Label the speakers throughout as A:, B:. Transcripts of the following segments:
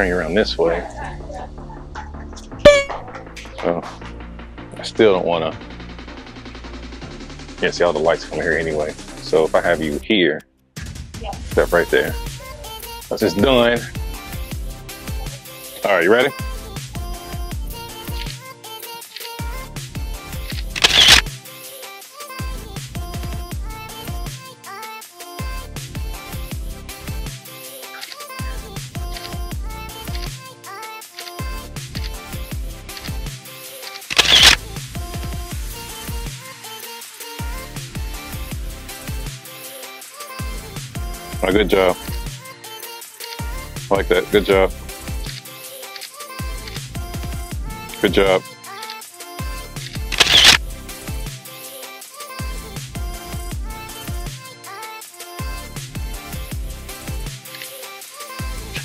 A: turn you around this way. So I still don't want to. Yeah, see all the lights come here anyway. So if I have you here, step right there. That's just done. All right, you ready? Oh, good job. I like that. Good job. Good job.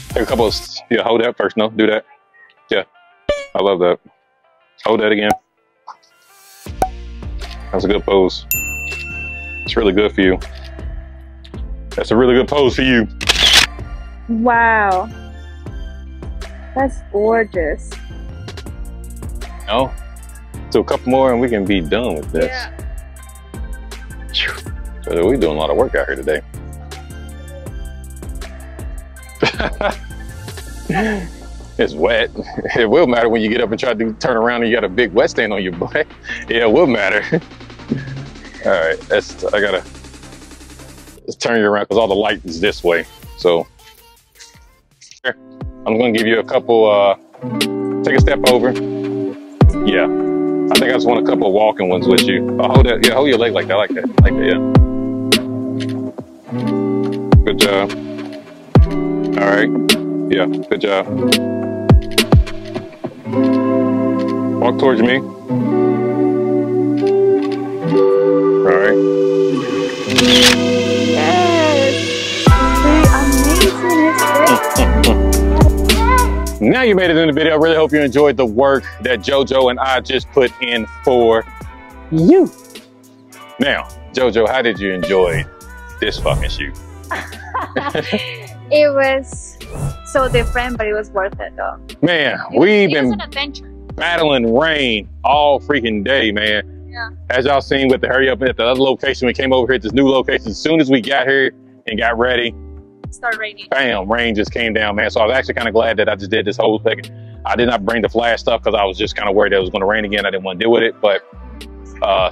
A: Take a couple of, yeah, hold that first. No, do that. Yeah, I love that. Hold that again. That's a good pose. It's really good for you. That's a really good pose for you.
B: Wow. That's gorgeous.
A: No? So a couple more and we can be done with this.
B: Yeah.
A: So we're doing a lot of work out here today. It's wet. It will matter when you get up and try to turn around and you got a big wet stain on your butt. Yeah, it will matter. All right, let's turn you around because all the light is this way. So here, I'm gonna give you a couple, take a step over. Yeah, I think I just want a couple of walking ones with you. Oh, hold that, yeah, hold your leg like that, like that, yeah. Good job. All right, yeah, good job. Walk towards me. All right. Now you made it in the video. I really hope you enjoyed the work that JoJo and I just put in for you. Now, JoJo, how did you enjoy this fucking shoot?
B: It was so different, but it was worth it though.
A: Man, we've been
B: an adventure.
A: battling rain all freaking day, man.
B: Yeah.
A: As y'all seen with the hurry up at the other location, we came over here at this new location. As soon as we got here and got ready,
B: It started raining.
A: bam, rain just came down, man. So I was actually kind of glad that I just did this whole thing. I did not bring the flash stuff because I was just kind of worried that it was going to rain again. I didn't want to deal with it, but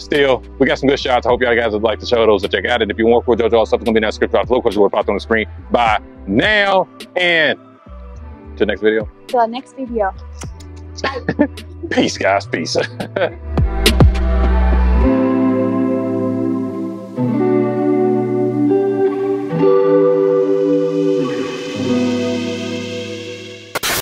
A: still, we got some good shots. I hope y'all guys would like to show those to check out. And if you want for JoJo, all stuff is going to be in that description box below because we'll pop on the screen. Bye now and to the next video.
B: To the next video.
A: Peace, guys. Peace.